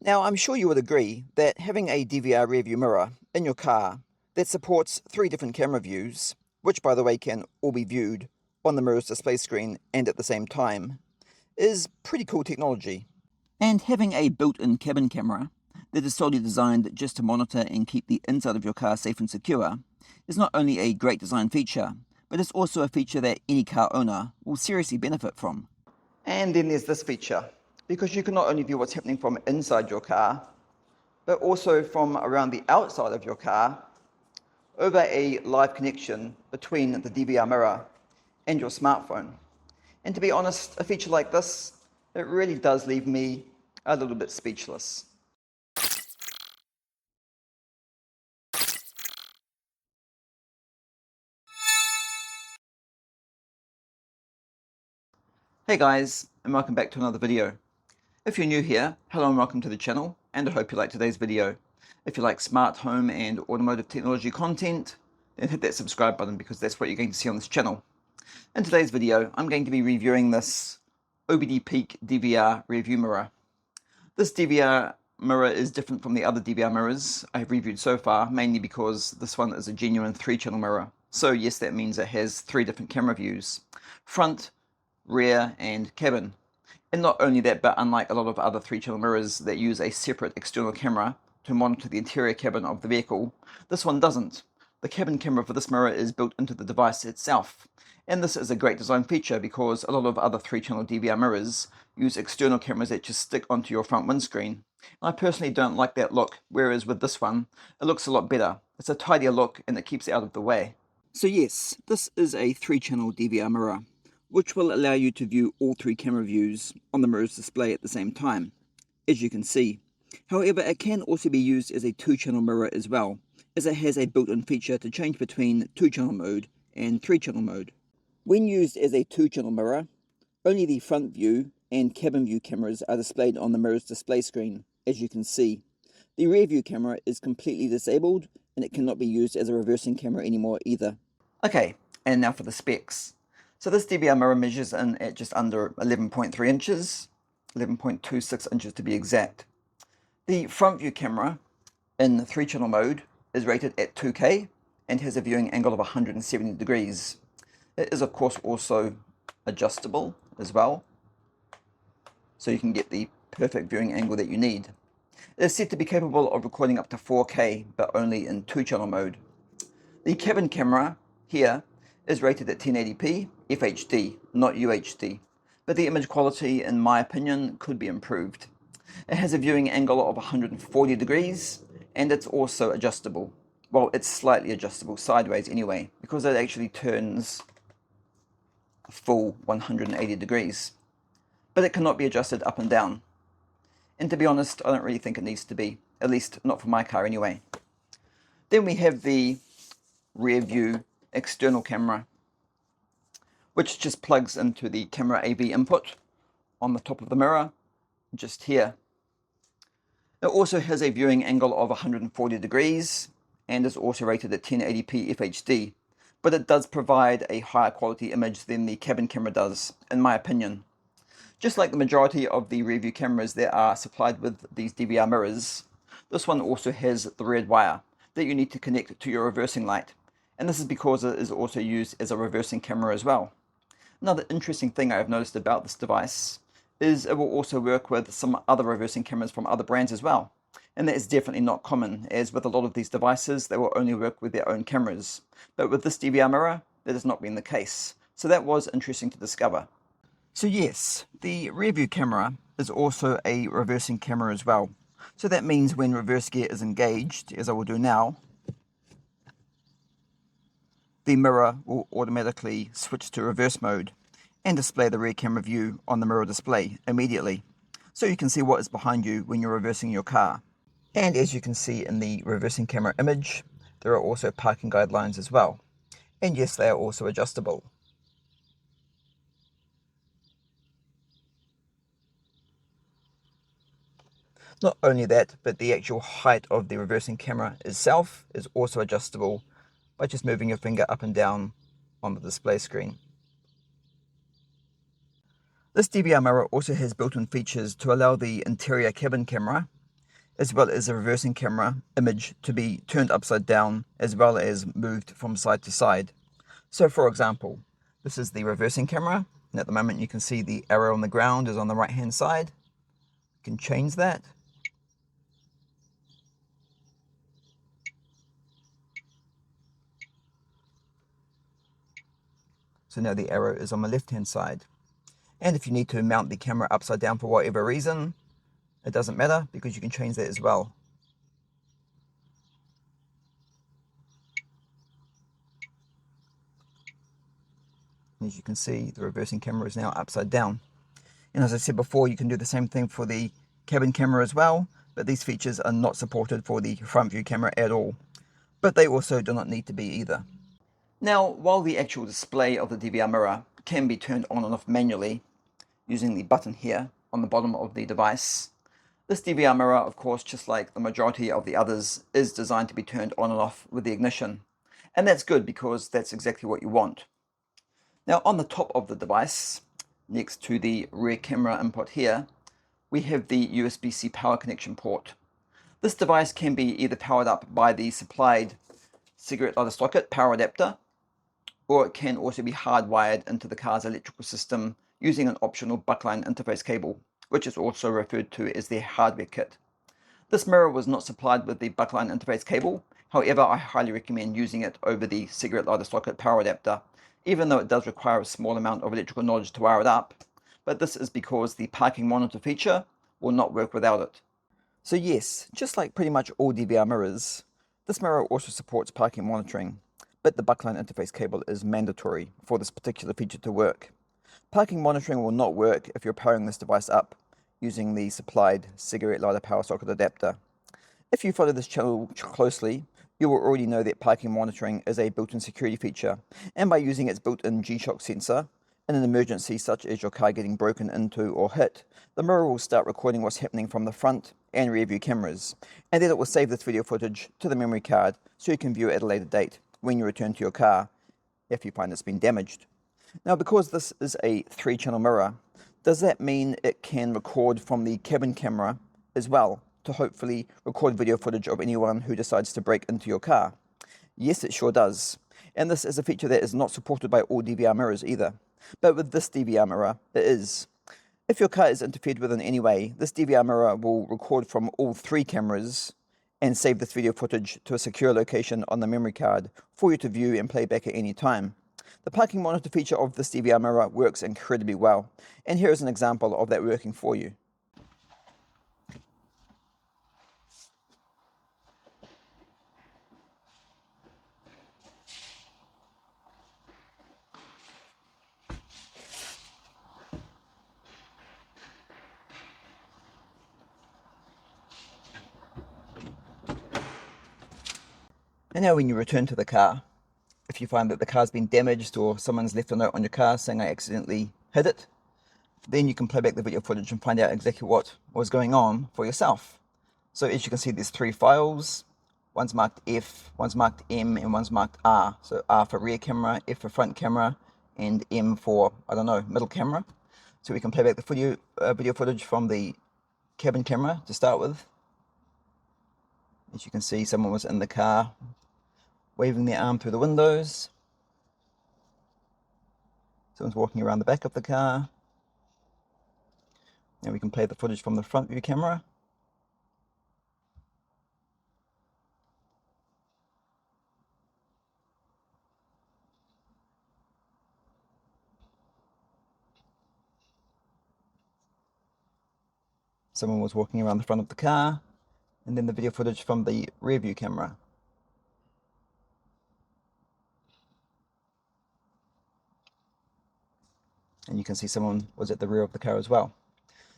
Now, I'm sure you would agree that having a DVR rearview mirror in your car that supports 3 different camera views, which by the way can all be viewed on the mirror's display screen and at the same time, is pretty cool technology. And having a built-in cabin camera that is solely designed just to monitor and keep the inside of your car safe and secure is not only a great design feature, but it's also a feature that any car owner will seriously benefit from. And then there's this feature, because you can not only view what's happening from inside your car, but also from around the outside of your car over a live connection between the DVR mirror and your smartphone. And to be honest, a feature like this, it really does leave me a little bit speechless. Hey guys, and welcome back to another video. If you're new here, hello and welcome to the channel, and I hope you like today's video. If you like smart home and automotive technology content, then hit that subscribe button because that's what you're going to see on this channel. In today's video, I'm going to be reviewing this OBDPeak DVR Rearview mirror. This DVR mirror is different from the other DVR mirrors I've reviewed so far, mainly because this one is a genuine 3-channel mirror. So yes, that means it has 3 different camera views: front, rear, and cabin. And not only that, but unlike a lot of other 3-channel mirrors that use a separate external camera to monitor the interior cabin of the vehicle, this one doesn't. The cabin camera for this mirror is built into the device itself. And this is a great design feature because a lot of other 3-channel DVR mirrors use external cameras that just stick onto your front windscreen. And I personally don't like that look, whereas with this one, it looks a lot better. It's a tidier look and it keeps it out of the way. So yes, this is a 3-channel DVR mirror, which will allow you to view all 3 camera views on the mirror's display at the same time, as you can see. However, it can also be used as a 2-channel mirror as well, as it has a built-in feature to change between 2-channel mode and 3-channel mode. When used as a 2-channel mirror, only the front view and cabin view cameras are displayed on the mirror's display screen, as you can see. The rear view camera is completely disabled, and it cannot be used as a reversing camera anymore either. Okay, and now for the specs. So this DVR mirror measures in at just under 11.3 inches, 11.26 inches to be exact. The front view camera in 3-channel mode is rated at 2K and has a viewing angle of 170 degrees. It is of course also adjustable as well, so you can get the perfect viewing angle that you need. It is said to be capable of recording up to 4K, but only in 2-channel mode. The cabin camera here is rated at 1080p FHD, not UHD, but the image quality, in my opinion, could be improved. It has a viewing angle of 140 degrees, and it's also adjustable. Well, it's slightly adjustable sideways anyway, because it actually turns a full 180 degrees. But it cannot be adjusted up and down. And to be honest, I don't really think it needs to be, at least not for my car anyway. Then we have the rear view external camera, which just plugs into the camera AV input on the top of the mirror, just here. It also has a viewing angle of 140 degrees and is also rated at 1080p FHD, but it does provide a higher quality image than the cabin camera does, in my opinion. Just like the majority of the rear view cameras that are supplied with these DVR mirrors, this one also has the red wire that you need to connect to your reversing light, and this is because it is also used as a reversing camera as well. Another interesting thing I have noticed about this device is it will also work with some other reversing cameras from other brands as well. And that is definitely not common, as with a lot of these devices, they will only work with their own cameras. But with this DVR mirror, that has not been the case. So that was interesting to discover. So yes, the rear view camera is also a reversing camera as well. So that means when reverse gear is engaged, as I will do now, the mirror will automatically switch to reverse mode and display the rear camera view on the mirror display immediately, so you can see what is behind you when you're reversing your car. And as you can see in the reversing camera image, there are also parking guidelines as well, and yes, they are also adjustable. Not only that, but the actual height of the reversing camera itself is also adjustable by just moving your finger up and down on the display screen. This DVR mirror also has built-in features to allow the interior cabin camera as well as a reversing camera image to be turned upside down as well as moved from side to side. So for example, this is the reversing camera, and at the moment you can see the arrow on the ground is on the right hand side. You can change that. So now the arrow is on the left hand side. And if you need to mount the camera upside down for whatever reason, it doesn't matter because you can change that as well. As you can see, the reversing camera is now upside down. And as I said before, you can do the same thing for the cabin camera as well, but these features are not supported for the front view camera at all. But they also do not need to be either. Now, while the actual display of the DVR mirror can be turned on and off manually using the button here on the bottom of the device, this DVR mirror, of course, just like the majority of the others, is designed to be turned on and off with the ignition. And that's good because that's exactly what you want. Now, on the top of the device, next to the rear camera input here, we have the USB-C power connection port. This device can be either powered up by the supplied cigarette lighter socket power adapter, or it can also be hardwired into the car's electrical system using an optional buckline interface cable, which is also referred to as the hardware kit. This mirror was not supplied with the buckline interface cable, however I highly recommend using it over the cigarette lighter socket power adapter, even though it does require a small amount of electrical knowledge to wire it up, but this is because the parking monitor feature will not work without it. So yes, just like pretty much all DVR mirrors, this mirror also supports parking monitoring, but the buckline interface cable is mandatory for this particular feature to work. Parking monitoring will not work if you're powering this device up using the supplied cigarette lighter power socket adapter. If you follow this channel closely, you will already know that parking monitoring is a built-in security feature, and by using its built-in G-Shock sensor, in an emergency such as your car getting broken into or hit, the mirror will start recording what's happening from the front and rear view cameras, and then it will save this video footage to the memory card so you can view it at a later date when you return to your car if you find it's been damaged. Now, because this is a 3-channel mirror, does that mean it can record from the cabin camera as well to hopefully record video footage of anyone who decides to break into your car? Yes, it sure does. And this is a feature that is not supported by all DVR mirrors either. But with this DVR mirror, it is. If your car is interfered with in any way, this DVR mirror will record from all 3 cameras and save this video footage to a secure location on the memory card for you to view and play back at any time. The parking monitor feature of this DVR mirror works incredibly well, and here is an example of that working for you. And now when you return to the car, if you find that the car's been damaged or someone's left a note on your car saying I accidentally hit it, then you can play back the video footage and find out exactly what was going on for yourself. So as you can see, there's 3 files. One's marked F, one's marked M, and one's marked R. So R for rear camera, F for front camera, and M for, I don't know, middle camera. So we can play back the video footage from the cabin camera to start with. As you can see, someone was in the car waving their arm through the windows. Someone's walking around the back of the car. Now we can play the footage from the front view camera. Someone was walking around the front of the car, and then the video footage from the rear view camera. And you can see someone was at the rear of the car as well.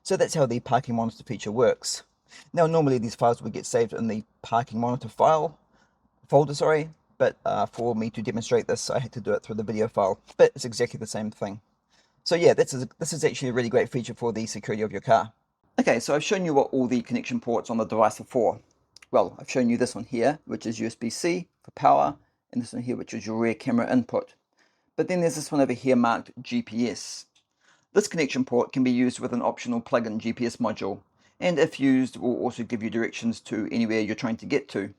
So that's how the parking monitor feature works. Now normally these files would get saved in the parking monitor folder, but for me to demonstrate this I had to do it through the video file, but it's exactly the same thing. So yeah, this is actually a really great feature for the security of your car. Okay, so I've shown you what all the connection ports on the device are for. Well, I've shown you this one here, which is USB-C for power, and this one here, which is your rear camera input. But then there's this one over here marked GPS. This connection port can be used with an optional plug-in GPS module, and if used will also give you directions to anywhere you're trying to get to.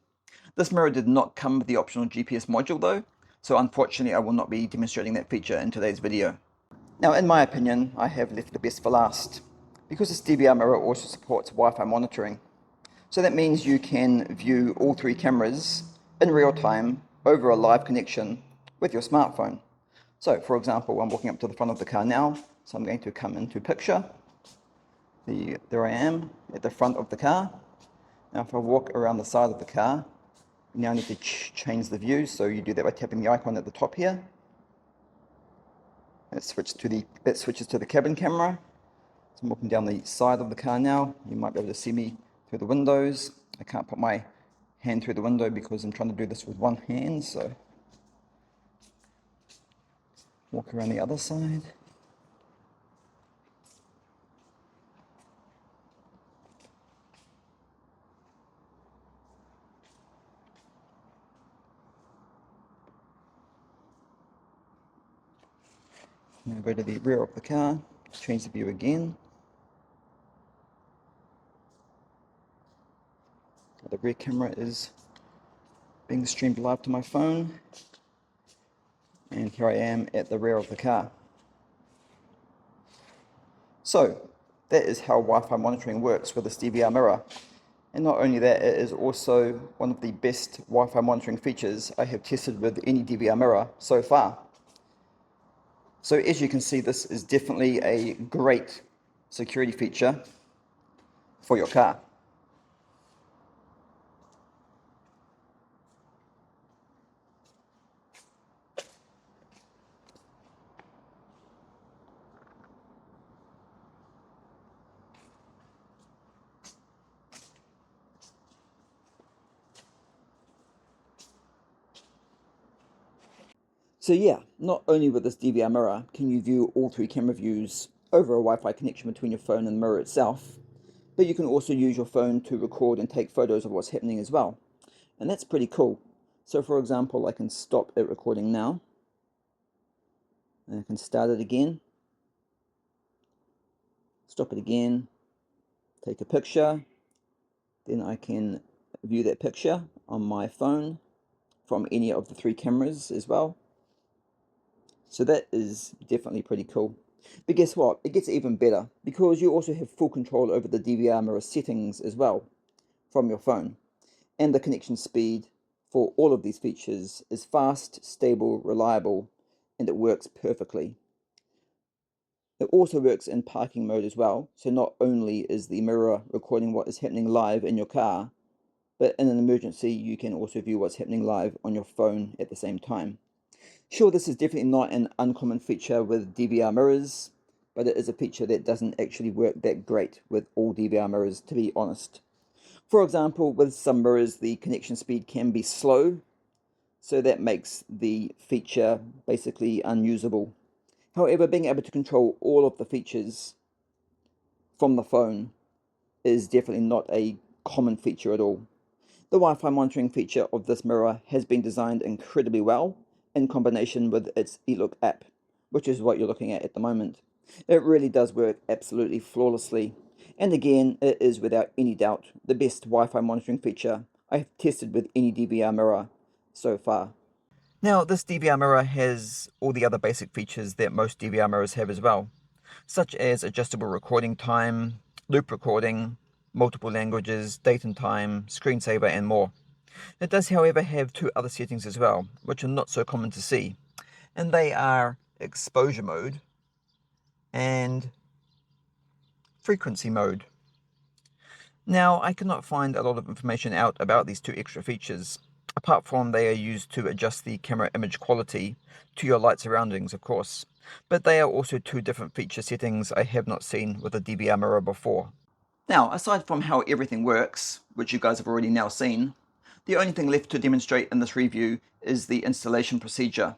This mirror did not come with the optional GPS module though, so unfortunately I will not be demonstrating that feature in today's video. Now in my opinion, I have left the best for last, because this DVR mirror also supports Wi-Fi monitoring. So that means you can view all three cameras in real time over a live connection with your smartphone. So for example, I'm walking up to the front of the car now, so I'm going to come into picture. There I am at the front of the car. Now if I walk around the side of the car, you now need to change the view, so you do that by tapping the icon at the top here. That switches to the cabin camera. So I'm walking down the side of the car now. You might be able to see me through the windows. I can't put my hand through the window because I'm trying to do this with one hand, so walk around the other side. Now go to the rear of the car, change the view again. The rear camera is being streamed live to my phone, and here I am at the rear of the car. So that is how Wi-Fi monitoring works with this DVR mirror. And not only that, it is also one of the best Wi-Fi monitoring features I have tested with any DVR mirror so far. So as you can see, this is definitely a great security feature for your car. So yeah, not only with this DVR mirror can you view all three camera views over a Wi-Fi connection between your phone and the mirror itself, but you can also use your phone to record and take photos of what's happening as well. And that's pretty cool. So for example, I can stop it recording now, and I can start it again, stop it again, take a picture, then I can view that picture on my phone from any of the three cameras as well. So that is definitely pretty cool. But guess what? It gets even better, because you also have full control over the DVR mirror settings as well from your phone. And the connection speed for all of these features is fast, stable, reliable, and it works perfectly. It also works in parking mode as well, so not only is the mirror recording what is happening live in your car, but in an emergency you can also view what's happening live on your phone at the same time. Sure, this is definitely not an uncommon feature with DVR mirrors, but it is a feature that doesn't actually work that great with all DVR mirrors, to be honest. For example, with some mirrors the connection speed can be slow, so that makes the feature basically unusable. However, being able to control all of the features from the phone is definitely not a common feature at all. The Wi-Fi monitoring feature of this mirror has been designed incredibly well in combination with its eLook app, which is what you're looking at the moment. It really does work absolutely flawlessly, and again, it is without any doubt the best Wi-Fi monitoring feature I have tested with any DVR mirror so far. Now, this DVR mirror has all the other basic features that most DVR mirrors have as well, such as adjustable recording time, loop recording, multiple languages, date and time, screensaver, and more. It does, however, have two other settings as well, which are not so common to see, and they are exposure mode and frequency mode. Now, I cannot find a lot of information out about these two extra features, apart from they are used to adjust the camera image quality to your light surroundings, of course, but they are also two different feature settings I have not seen with a DVR mirror before. Now, aside from how everything works, which you guys have already now seen, the only thing left to demonstrate in this review is the installation procedure.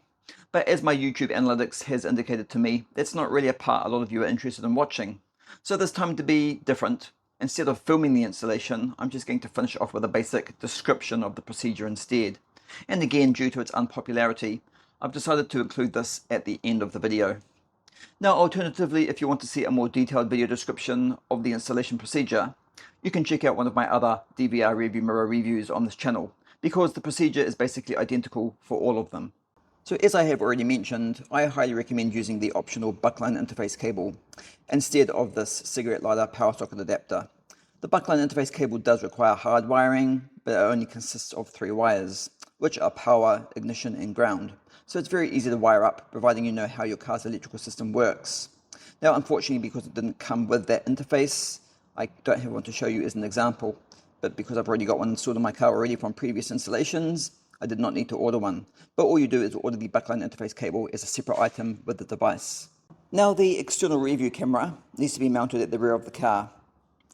But as my YouTube analytics has indicated to me, that's not really a part a lot of you are interested in watching. So this time to be different, instead of filming the installation, I'm just going to finish off with a basic description of the procedure instead. And again, due to its unpopularity, I've decided to include this at the end of the video. Now, alternatively, if you want to see a more detailed video description of the installation procedure, you can check out one of my other DVR Rearview mirror reviews on this channel, because the procedure is basically identical for all of them. So as I have already mentioned, I highly recommend using the optional buckline interface cable instead of this cigarette lighter power socket adapter. The buckline interface cable does require hard wiring, but it only consists of 3 wires, which are power, ignition and ground. So it's very easy to wire up, providing you know how your car's electrical system works. Now unfortunately, because it didn't come with that interface, I don't have one to show you as an example, but because I've already got one installed in my car already from previous installations, I did not need to order one. But all you do is order the buckline interface cable as a separate item with the device. Now the external rear view camera needs to be mounted at the rear of the car.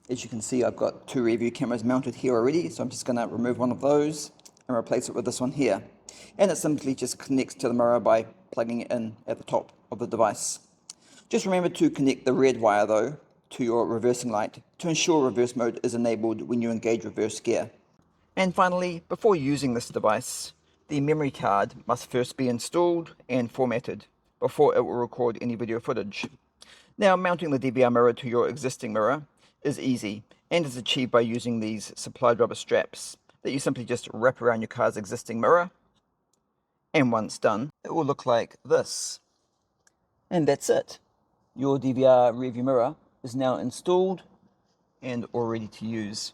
As you can see, I've got 2 rear view cameras mounted here already, so I'm just going to remove one of those and replace it with this one here. And it simply just connects to the mirror by plugging it in at the top of the device. Just remember to connect the red wire though to your reversing light to ensure reverse mode is enabled when you engage reverse gear. And finally, before using this device, the memory card must first be installed and formatted before it will record any video footage. Now, mounting the DVR mirror to your existing mirror is easy and is achieved by using these supplied rubber straps that you simply just wrap around your car's existing mirror, and once done, it will look like this. And that's it. Your DVR rearview mirror is now installed and all ready to use.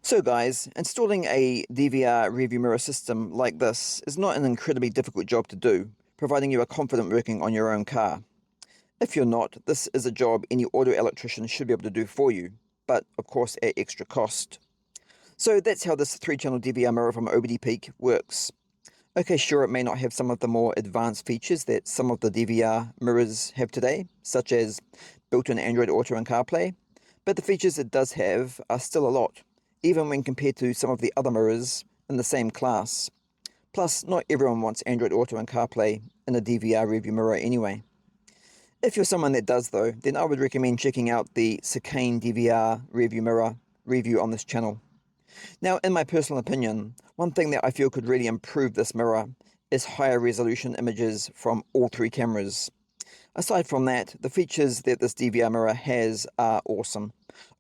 So guys, installing a DVR rearview mirror system like this is not an incredibly difficult job to do, providing you are confident working on your own car. If you're not, this is a job any auto electrician should be able to do for you, but of course at extra cost. So that's how this 3-channel DVR mirror from OBDPeak works. Okay, sure, it may not have some of the more advanced features that some of the DVR mirrors have today, such as built-in Android Auto and CarPlay, but the features it does have are still a lot, even when compared to some of the other mirrors in the same class. Plus, not everyone wants Android Auto and CarPlay in a DVR rearview mirror anyway. If you're someone that does though, then I would recommend checking out the Chicane DVR rearview mirror review on this channel. Now, in my personal opinion, one thing that I feel could really improve this mirror is higher resolution images from all 3 cameras. Aside from that, the features that this DVR mirror has are awesome.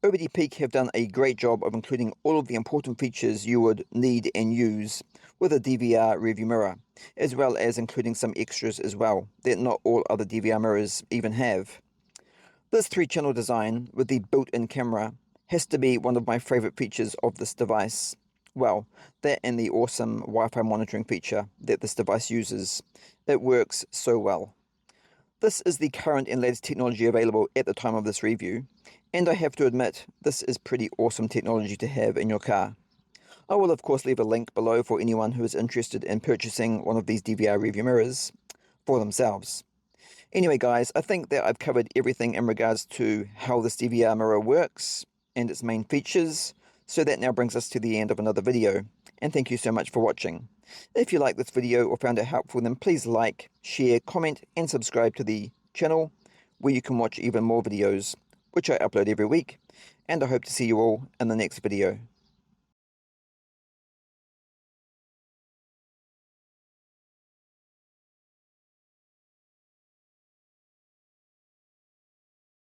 OBDPeak have done a great job of including all of the important features you would need and use with a DVR rearview mirror, as well as including some extras as well that not all other DVR mirrors even have. This 3-channel design with the built-in camera has to be one of my favorite features of this device. Well, that and the awesome Wi-Fi monitoring feature that this device uses. It works so well. This is the current and latest technology available at the time of this review, and I have to admit, this is pretty awesome technology to have in your car. I will of course leave a link below for anyone who is interested in purchasing one of these DVR rearview mirrors for themselves. Anyway guys, I think that I've covered everything in regards to how this DVR mirror works and its main features, so that now brings us to the end of another video, and thank you so much for watching. If you liked this video or found it helpful, then please like, share, comment and subscribe to the channel, where you can watch even more videos, which I upload every week, and I hope to see you all in the next video.